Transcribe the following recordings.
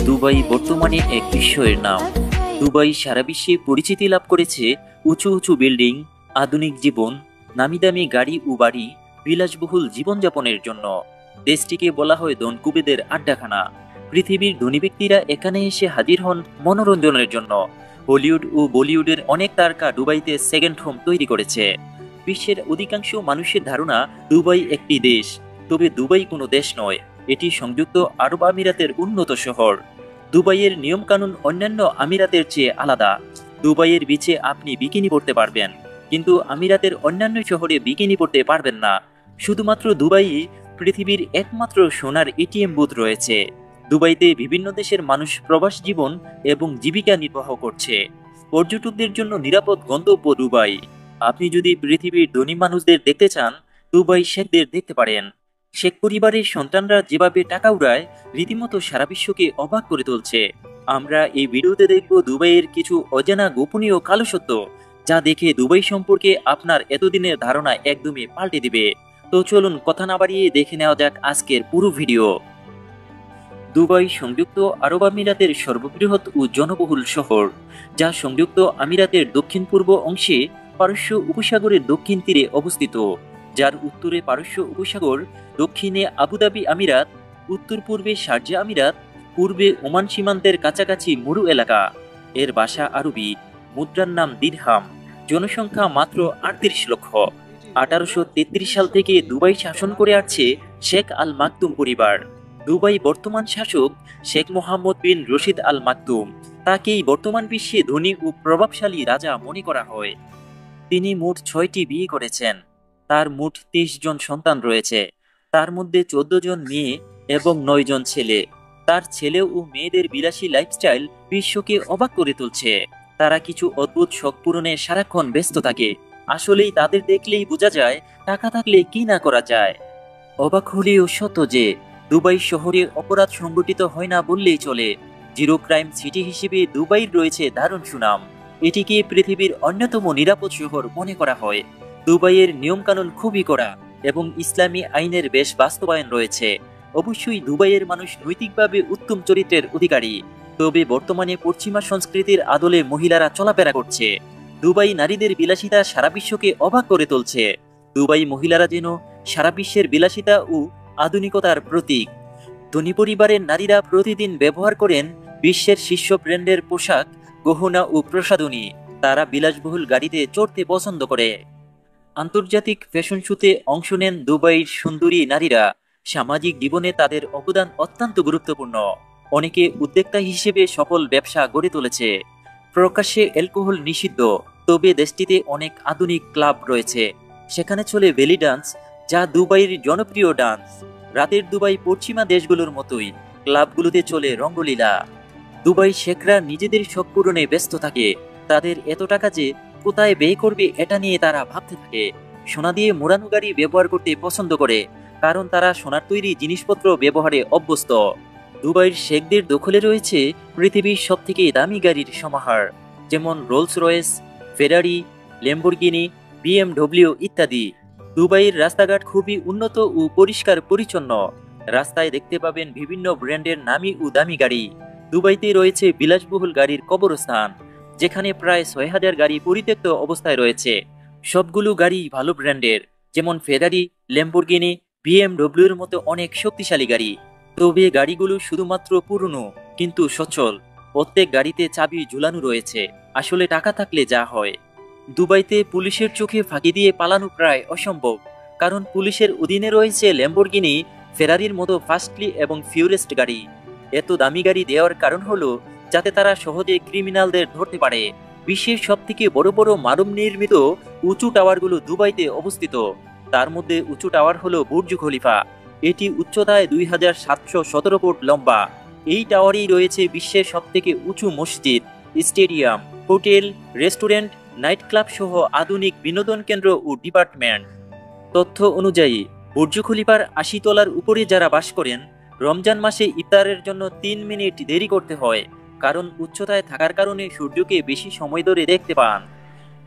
Dubai বর্তমানে এক বিস্ময়ের নাম। দুবাই সারা বিশ্বে পরিচিতি লাভ করেছে উঁচু উঁচু বিল্ডিং, আধুনিক জীবন, নামিদামি গাড়ি ও বাড়ি, বিলাসবহুল জীবনযাপনের জন্য। দেশটিকে বলা হয় ধনকুবেরদের আড্ডাখানা। পৃথিবীর ধনী ব্যক্তিরা এখানে এসে হাজির হন মনোরঞ্জনের জন্য। হলিউড ও বলিউডের অনেক তারকা দুবাইতে সেকেন্ড হোম তৈরি করেছে। বিশ্বের অধিকাংশ মানুষের ধারণা দুবাই একটি দেশ, তবে দুবাই কোনো দেশ নয়, এটি সংযুক্ত আরব আমিরাতের উন্নত শহর। দুবাইয়ের নিয়মকানুন অন্যান্য আমিরাতের চেয়ে আলাদা। দুবাইয়ের বিচে আপনি বিকিনি পরতে পারবেন, কিন্তু আমিরাতের অন্যান্য শহরে বিকিনি পরতে পারবেন না। শুধুমাত্র দুবাইয়ে পৃথিবীর একমাত্র সোনার এটিএম বুথ রয়েছে। দুবাইতে বিভিন্ন দেশের মানুষ প্রবাস জীবন এবং জীবিকা নির্বাহ করছে। পর্যটকদের জন্য নিরাপদ গন্তব্য দুবাই। আপনি যদি পৃথিবীর ধনী মানুষদের দেখতে চান, দুবাই শেখদের দেখতে পারেন। শেখ পরিবারের সন্তানরা যেভাবে টাকা উড়ায়, রীতিমতো সারা বিশ্বকে অবাক করে তুলছে। আমরা এই ভিডিওতে দেখব দুবাইয়ের কিছু অজানা গোপনীয় কালো সত্য, যা দেখে দুবাই সম্পর্কে আপনার এতদিনের ধারণা একদমই পাল্টে দিবে। তো চলুন কথা না বাড়িয়ে দেখে নেওয়া যাক আজকের পুরো ভিডিও। দুবাই সংযুক্ত আরব আমিরাতের সর্ববৃহৎ ও জনবহুল শহর, যা সংযুক্ত আমিরাতের দক্ষিণ পূর্ব অংশে পারস্য উপসাগরের দক্ষিণ তীরে অবস্থিত। যার উত্তরে পারস্য উপসাগর, দক্ষিণে আবুধাবি আমিরাত, উত্তর পূর্বে শারজা আমিরাত, পূর্বে ওমান সীমান্তের কাছাকাছি মরু এলাকা। এর ভাষা আরবি, মুদ্রার নাম দিরহাম। জনসংখ্যা মাত্র 38 লক্ষ। 1833 সাল থেকে দুবাই শাসন করে আসছে শেখ আল মাকতুম পরিবার। দুবাই বর্তমান শাসক শেখ মোহাম্মদ বিন রশিদ আল মাকতুম। তাকেই বর্তমান বিশ্বে ধনী ও প্রভাবশালী রাজা মনে করা হয়। তিনি মোট 6টি বিয়ে করেছেন। তার মোট 30 জন সন্তান রয়েছে। তার মধ্যে 14 জন মেয়ে এবং 9 জন ছেলে। তার ছেলে ও মেয়েদের বিলাসী লাইফস্টাইল বিশ্বকে অবাক করে তুলছে। তারা কিছু অদ্ভুত শখ পূরণে সারাক্ষণ ব্যস্ত থাকে। আসলেই তাদের দেখলেই বোঝা যায় টাকা থাকলে কি না করা যায়। অবাক হলেও সত্য যে দুবাই শহরে অপরাধ সংগঠিত হয় না বললেই চলে। জিরো ক্রাইম সিটি হিসেবে দুবাইয়ের রয়েছে দারুণ সুনাম। এটিকে পৃথিবীর অন্যতম নিরাপদ শহর মনে করা হয়। দুবাইয়ের নিয়মকানুন খুবই কড়া এবং ইসলামী আইনের বেশ বাস্তবায়ন রয়েছে। অবশ্যই দুবাইয়ের মানুষ নৈতিকভাবে উত্তম চরিত্রের অধিকারী। তবে বর্তমানে পশ্চিমা সংস্কৃতির আদলে মহিলারা চলাফেরা করছে। দুবাই নারীদের বিলাসিতা সারা বিশ্বকে অবাক করে তুলছে। দুবাই মহিলারা যেন সারা বিশ্বের বিলাসিতা ও আধুনিকতার প্রতীক। ধনী পরিবারের নারীরা প্রতিদিন ব্যবহার করেন বিশ্বের শীর্ষ ব্র্যান্ডের পোশাক, গহনা ও প্রসাধনী। তারা বিলাসবহুল গাড়িতে চড়তে পছন্দ করে। আন্তর্জাতিক ফ্যাশন শোতে অংশ নেন দুবাইয়ের সুন্দরী নারীরা। সামাজিক জীবনে তাদের অবদান অত্যন্ত গুরুত্বপূর্ণ। অনেকে উদ্যোক্তা হিসেবে সফল ব্যবসা গড়ে তুলেছে। প্রকাশ্যে অ্যালকোহল নিষিদ্ধ, তবে দেশটিতে অনেক আধুনিক ক্লাব রয়েছে। সেখানে চলে বেলি ডান্স, যা দুবাইয়ের জনপ্রিয় ডান্স। রাতের দুবাই পশ্চিমা দেশগুলোর মতোই ক্লাবগুলোতে চলে রঙ্গলীলা। দুবাই শেখরা নিজেদের শখ পূরণে ব্যস্ত থাকে। তাদের এত টাকা যে কোথায় ব্যয় করবে এটা নিয়ে তারা ভাবতে থাকে। সোনা দিয়ে মোড়ানো গাড়ি ব্যবহার করতে পছন্দ করে, কারণ তারা সোনার তৈরি জিনিসপত্র ব্যবহারে অভ্যস্ত। দুবাইয়ের শেখদের দখলে রয়েছে পৃথিবীর সবথেকে দামি গাড়ির সমাহার, যেমন রোলস রয়েস, ফেরারি, ল্যাম্বরগিনি, বিএমডব্লিউ ইত্যাদি। দুবাইয়ের রাস্তাঘাট খুবই উন্নত ও পরিষ্কার পরিচ্ছন্ন। রাস্তায় দেখতে পাবেন বিভিন্ন ব্র্যান্ডের নামি ও দামি গাড়ি। দুবাইতে রয়েছে বিলাসবহুল গাড়ির কবরস্থান, যেখানে প্রায় 6000 গাড়ি পরিত্যক্ত অবস্থায় রয়েছে। সবগুলো গাড়ি ভালো ব্র্যান্ডের, যেমন ফেরারি, ল্যাম্বরগিনি, বিএমডব্লিউর মতো অনেক শক্তিশালী গাড়ি। তবে গাড়িগুলো শুধুমাত্র পুরনো কিন্তু সচল। প্রত্যেক গাড়িতে চাবি ঝুলানো রয়েছে। আসলে টাকা থাকলে যা হয়। দুবাইতে পুলিশের চোখে ফাঁকি দিয়ে পালানো প্রায় অসম্ভব, কারণ পুলিশের অধীনে রয়েছে ল্যাম্বরগিনি, ফেরারির মতো ফাস্টলি এবং ফিউরেস্ট গাড়ি। এত দামি গাড়ি দেওয়ার কারণ হলো যাতে তারা সহজে ক্রিমিনালদের ধরতে পারে। বিশ্বের সবথেকে বড় বড় মানব নির্মিত উঁচু টাওয়ারগুলো দুবাইতে অবস্থিত। তার মধ্যে উঁচু টাওয়ার হলো বুর্জ খলিফা। এটি উচ্চতায় 2717 ফুট লম্বা। এই টাওয়ারেই রয়েছে বিশ্বের সবথেকে উঁচু মসজিদ, stadium, hotel, restaurant, night club সহ আধুনিক বিনোদন কেন্দ্র ও ডিপার্টমেন্ট। তথ্য অনুযায়ী বুর্জ খলিফার 80 তলার উপরে যারা বাস করেন, রমজান মাসে ইফতারের জন্য 3 মিনিট দেরি করতে হয়, কারণ উচ্চতায় থাকার কারণে সূর্যকে বেশি সময় ধরে দেখতে পান।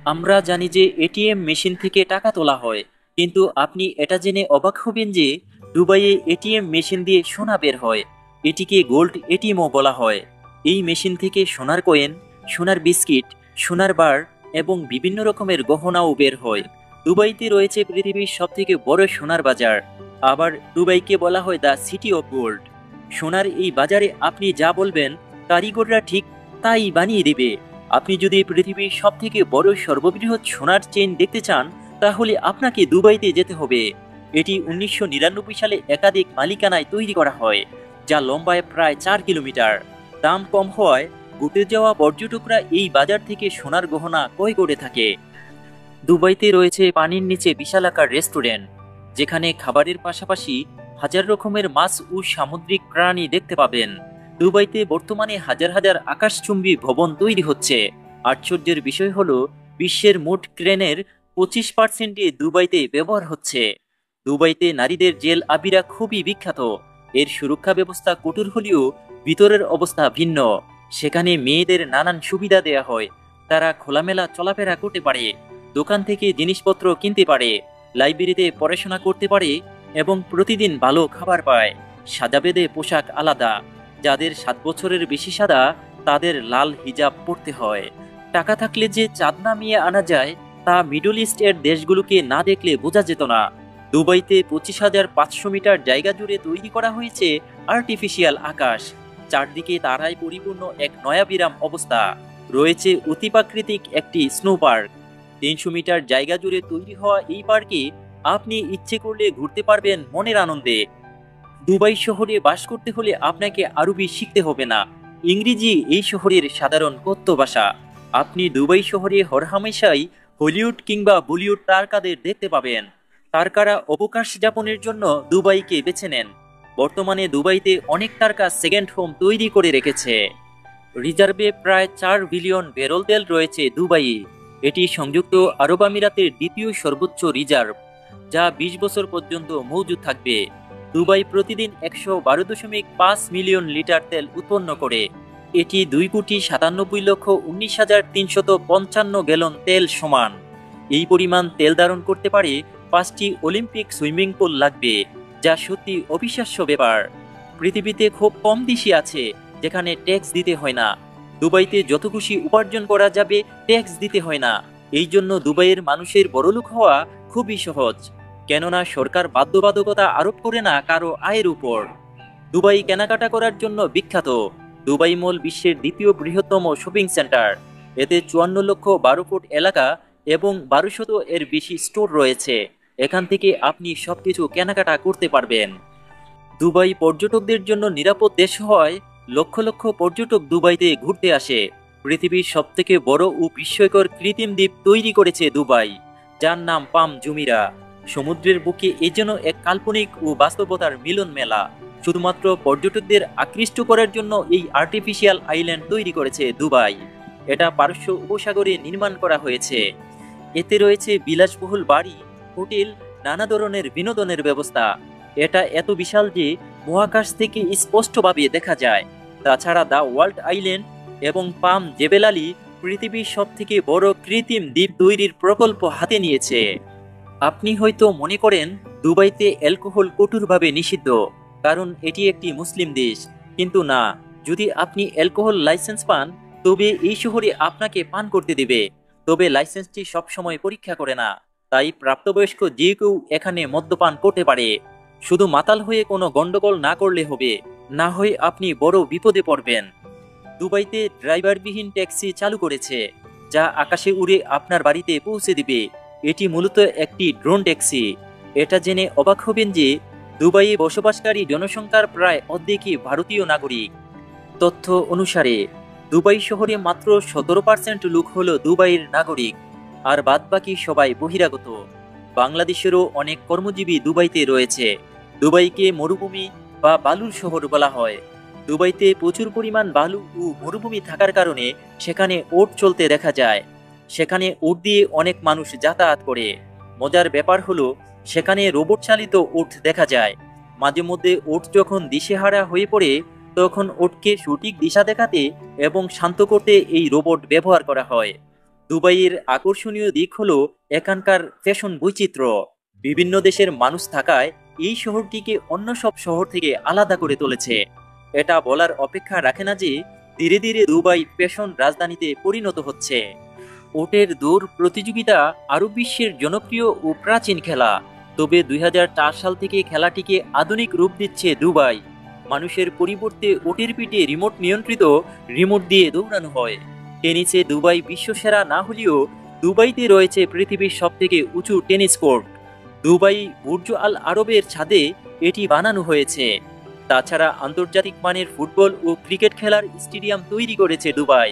আমরা জানি যে এটিএম মেশিন থেকে টাকা তোলা হয়, কিন্তু আপনি এটা জেনে অবাক হবেন যে দুবাইয়ে এটিএম মেশিন দিয়ে সোনা বের হয়। এটিকে গোল্ড এটিএমও বলা হয়। এই মেশিন থেকে সোনার কয়েন, সোনার বিস্কিট, সোনার বার এবং বিভিন্ন রকমের গহনাও বের হয়। দুবাইতে রয়েছে পৃথিবীর সবথেকে বড় সোনার বাজার। আবার দুবাইকে বলা হয় দ্য সিটি অফ গোল্ড। সোনার এই বাজারে আপনি যা বলবেন কারিগররা ঠিক তাই বানিয়ে দেবে। আপনি যদি পৃথিবীর সবথেকে বড় সর্ববৃহৎ সোনার চেইন দেখতে চান তাহলে আপনাকে দুবাইতে যেতে হবে। এটি 1999 সালে একাধিক মালিকানায় তৈরি করা হয়, যা লম্বায় প্রায় 4 কিলোমিটার। দাম কম হওয়ায় ঘুরতে যাওয়া পর্যটকরা এই বাজার থেকে সোনার গহনা ক্রয় করে থাকে। দুবাইতে রয়েছে পানির নিচে বিশালাকার রেস্টুরেন্ট, যেখানে খাবারের পাশাপাশি হাজার রকমের মাছ ও সামুদ্রিক প্রাণী দেখতে পাবেন। দুবাইতে বর্তমানে হাজার হাজার আকাশচুম্বী ভবন তৈরি হচ্ছে। আশ্চর্যের বিষয় হলো বিশ্বের মোট ক্রেনের 25% দুবাইতে ব্যবহার হচ্ছে। দুবাইতে নারীদের জেল আবিরা খুবই বিখ্যাত। এর সুরক্ষা ব্যবস্থা কঠোর হলেও ভিতরের অবস্থা ভিন্ন। সেখানে মেয়েদের নানান সুবিধা দেয়া হয়। তারা খোলামেলা চলাফেরা করতে পারে, দোকান থেকে জিনিসপত্র কিনতে পারে, লাইব্রেরিতে পড়াশোনা করতে পারে এবং প্রতিদিন ভালো খাবার পায়। সাদাবেদে পোশাক আলাদা। যাদের 7 বছরের বেশি সাদা তাদের লাল হিজাব পরতে হয়। টাকা থাকলে যে চাঁদ নামিয়ে আনা যায় তা মিডল ইস্ট এর দেশগুলোকে না দেখলে বোঝা যেত না। দুবাইতে 25,500 মিটার জায়গা জুড়ে তৈরি করা হয়েছে আর্টিফিশিয়াল আকাশ। চারদিকে তারায় পরিপূর্ণ এক নয়াবিরাম অবস্থা। রয়েছে অতিপ্রাকৃতিক একটি স্নো পার্ক। 300 মিটার জায়গা জুড়ে তৈরি হওয়া এই পার্কে আপনি ইচ্ছে করলে ঘুরতে পারবেন মনের আনন্দে। দুবাই শহরে বাস করতে হলে আপনাকে আরবি শিখতে হবে না। ইংরেজি এই শহরের সাধারণ কথ্য ভাষা। আপনি দুবাই শহরে হরহামেশাই হলিউড কিংবা বলিউড তারকাদের দেখতে পাবেন। তারকারা অবকাশ যাপনের জন্য দুবাইকে বেছে নেন। বর্তমানে দুবাইতে অনেক তারকা সেকেন্ড হোম তৈরি করে রেখেছে। রিজার্ভে প্রায় 4 বিলিয়ন ব্যারেল তেল রয়েছে দুবাইয়ে। এটি সংযুক্ত আরব আমিরাতের দ্বিতীয় সর্বোচ্চ রিজার্ভ, যা 20 বছর পর্যন্ত মজুদ থাকবে। দুবাই প্রতিদিন 112.5 মিলিয়ন লিটার তেল উৎপন্ন করে। এটি 2,97,19,355 গ্যালন তেল সমান। এই পরিমাণ তেল ধারণ করতে পারে 5টি অলিম্পিক সুইমিং পুল লাগবে, যা সত্যি অবিশ্বাস্য ব্যাপার। পৃথিবীতে খুব কম দেশই আছে যেখানে ট্যাক্স দিতে হয় না। দুবাইতে যত খুশি উপার্জন করা যাবে, ট্যাক্স দিতে হয় না। এই জন্য দুবাইয়ের মানুষের বড়লোক হওয়া খুবই সহজ, কেননা সরকার বাধ্যবাধকতা আরোপ করে না কারো আয়ের উপর। দুবাই কেনাকাটা করার জন্য বিখ্যাত। দুবাই মল বিশ্বের দ্বিতীয় বৃহত্তম শপিং সেন্টার। এতে 54,12,00,000 এলাকা এবং 1200 এর বেশি স্টোর রয়েছে। এখান থেকে আপনি সবকিছু কেনাকাটা করতে পারবেন। দুবাই পর্যটকদের জন্য নিরাপদ দেশ হওয়ায় লক্ষ লক্ষ পর্যটক দুবাইতে ঘুরতে আসে। পৃথিবীর সবথেকে বড় ও বিস্ময়কর কৃত্রিম দ্বীপ তৈরি করেছে দুবাই, যার নাম পাম জুমিরা। সমুদ্রের বুকে এ যেন এক কাল্পনিক ও বাস্তবতার মিলন মেলা। শুধুমাত্র পর্যটকদের আকৃষ্ট করার জন্য এই আর্টিফিশিয়াল আইল্যান্ড তৈরি করেছে দুবাই। এটা পারস্য উপসাগরে নির্মাণ করা হয়েছে। এতে রয়েছে বিলাসবহুল বাড়ি, হোটেল, নানা ধরনের বিনোদনের ব্যবস্থা। এটা এত বিশাল যে মহাকাশ থেকে স্পষ্টভাবে দেখা যায়। তাছাড়া দ্য ওয়ার্ল্ড আইল্যান্ড এবং পাম জেবেল আলী পৃথিবীর সবথেকে বড় কৃত্রিম দ্বীপ তৈরির প্রকল্প হাতে নিয়েছে। আপনি হয়তো মনে করেন দুবাইতে অ্যালকোহল কঠোরভাবে নিষিদ্ধ, কারণ এটি একটি মুসলিম দেশ। কিন্তু না, যদি আপনি অ্যালকোহল লাইসেন্স পান তবে এই শহরে আপনাকে পান করতে দেবে। তবে লাইসেন্সটি সবসময় পরীক্ষা করে না, তাই প্রাপ্তবয়স্ক যে কেউ এখানে মদ্যপান করতে পারে। শুধু মাতাল হয়ে কোনো গন্ডগোল না করলে হবে, না হয় আপনি বড় বিপদে পড়বেন। দুবাইতে ড্রাইভারবিহীন ট্যাক্সি চালু করেছে, যা আকাশে উড়ে আপনার বাড়িতে পৌঁছে দিবে। এটি মূলত একটি ড্রোন ট্যাক্সি। এটা জেনে অবাক হবেন যে দুবাইয়ে বসবাসকারী জনসংখ্যার প্রায় অর্ধেকই ভারতীয় নাগরিক। তথ্য অনুসারে দুবাই শহরে মাত্র 17% লোক হলো দুবাইয়ের নাগরিক, আর বাদবাকি সবাই বহিরাগত। বাংলাদেশেরও অনেক কর্মজীবী দুবাইতে রয়েছে। দুবাইকে মরুভূমি বা বালুর শহর বলা হয়। দুবাইতে প্রচুর পরিমাণ বালু ও মরুভূমি থাকার কারণে সেখানে ওট চলতে দেখা যায়। সেখানে ওট দিয়ে অনেক মানুষ যাতায়াত করে। মজার ব্যাপার হলো সেখানে রোবট চালিত ওট দেখা যায়। মাঝে মধ্যে ওট যখন দিশেহারা হয়ে পড়ে তখন ওটকে সঠিক দিশা দেখাতে এবং শান্ত করতে এই রোবট ব্যবহার করা হয়। দুবাইয়ের আকর্ষণীয় দিক হলো এখানকার ফ্যাশন বৈচিত্র্য। বিভিন্ন দেশের মানুষ থাকায় এই শহরটিকে অন্য সব শহর থেকে আলাদা করে তুলেছে। এটা বলার অপেক্ষা রাখে না যে ধীরে ধীরে দুবাই ফ্যাশন রাজধানীতে পরিণত হচ্ছে। ওটের দৌড় প্রতিযোগিতা আরব বিশ্বের জনপ্রিয় ও প্রাচীন খেলা, তবে 2004 সাল থেকে খেলাটিকে আধুনিক রূপ দিচ্ছে দুবাই। মানুষের পরিবর্তে ওটের পিঠে রিমোট নিয়ন্ত্রিত রিমোট দিয়ে দৌড়ানো হয়। টেনিসে দুবাই বিশ্বসেরা না হলেও দুবাইতে রয়েছে পৃথিবীর সবথেকে উঁচু টেনিস কোর্ট। দুবাই বুর্জ আল আরবের ছাদে এটি বানানো হয়েছে। তাছাড়া আন্তর্জাতিক মানের ফুটবল ও ক্রিকেট খেলার স্টেডিয়াম তৈরি করেছে দুবাই।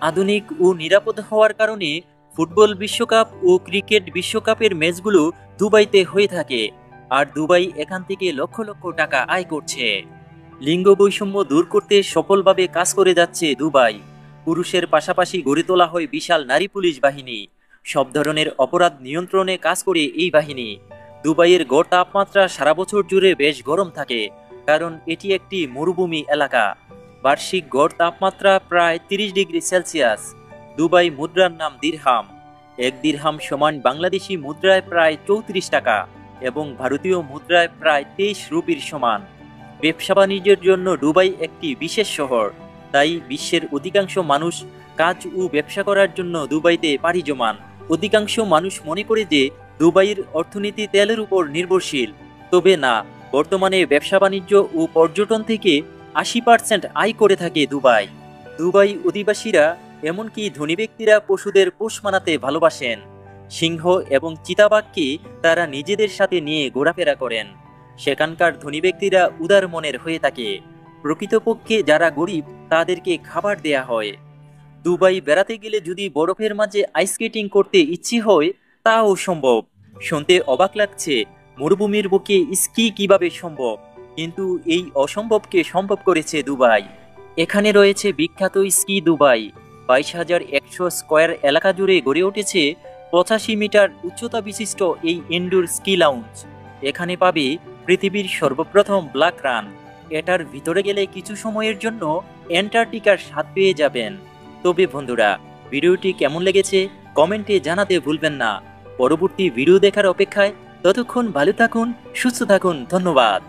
আধুনিক ও নিরাপদ হওয়ার কারণে ফুটবল বিশ্বকাপ ও ক্রিকেট বিশ্বকাপের ম্যাচগুলো দুবাইতে হয়ে থাকে, আর দুবাই এখান থেকে লক্ষ লক্ষ টাকা আয় করছে। লিঙ্গ বৈষম্য দূর করতে সফলভাবে কাজ করে যাচ্ছে দুবাই। পুরুষের পাশাপাশি গড়ে তোলা হয় বিশাল নারী পুলিশ বাহিনী। সব ধরনের অপরাধ নিয়ন্ত্রণে কাজ করে এই বাহিনী। দুবাইয়ের গড় তাপমাত্রা সারা বছর জুড়ে বেশ গরম থাকে, কারণ এটি একটি মরুভূমি এলাকা। বার্ষিক গড় তাপমাত্রা প্রায় 30 ডিগ্রি সেলসিয়াস। দুবাই মুদ্রার নাম দিরহাম। এক দিরহাম সমান বাংলাদেশি মুদ্রায় প্রায় 34 টাকা এবং ভারতীয় মুদ্রায় প্রায় 23 রুপির সমান। ব্যবসা বাণিজ্যের জন্য দুবাই একটি বিশেষ শহর, তাই বিশ্বের অধিকাংশ মানুষ কাজ ও ব্যবসা করার জন্য দুবাইতে পাড়ি জমান। অধিকাংশ মানুষ মনে করে যে দুবাইয়ের অর্থনীতি তেলের উপর নির্ভরশীল, তবে না। বর্তমানে ব্যবসা বাণিজ্য ও পর্যটন থেকে 80% আয় করে থাকে দুবাই। দুবাই অধিবাসীরা, এমনকি ধনী ব্যক্তিরা পশুদের পোষ মানাতে ভালোবাসেন। সিংহ এবং চিতাবাঘকে তারা নিজেদের সাথে নিয়ে ঘোরাফেরা করেন। সেখানকার ধনী ব্যক্তিরা উদার মনের হয়ে থাকে। প্রকৃতপক্ষে যারা গরিব তাদেরকে খাবার দেয়া হয়। দুবাই বেড়াতে গেলে যদি বরফের মাঝে আইস স্কেটিং করতে ইচ্ছে হয় তাও সম্ভব। শুনতে অবাক লাগছে, মরুভূমির বুকে স্কি কিভাবে সম্ভব, কিন্তু এই অসম্ভবকে সম্ভব করেছে দুবাই। এখানে রয়েছে বিখ্যাত স্কি দুবাই। 22,100 স্কয়ার এলাকা জুড়ে গড়ে উঠেছে 85 মিটার উচ্চতা বিশিষ্ট এই ইনডোর স্কি লাউঞ্জ। এখানে পাবে পৃথিবীর সর্বপ্রথম ব্ল্যাক রান। এটার ভিতরে গেলে কিছু সময়ের জন্য অ্যান্টার্কটিকার স্বাদ পেয়ে যাবেন। তবে বন্ধুরা, ভিডিওটি কেমন লেগেছে কমেন্টে জানাতে ভুলবেন না। পরবর্তী ভিডিও দেখার অপেক্ষায় ততক্ষণ ভালো থাকুন, সুস্থ থাকুন। ধন্যবাদ।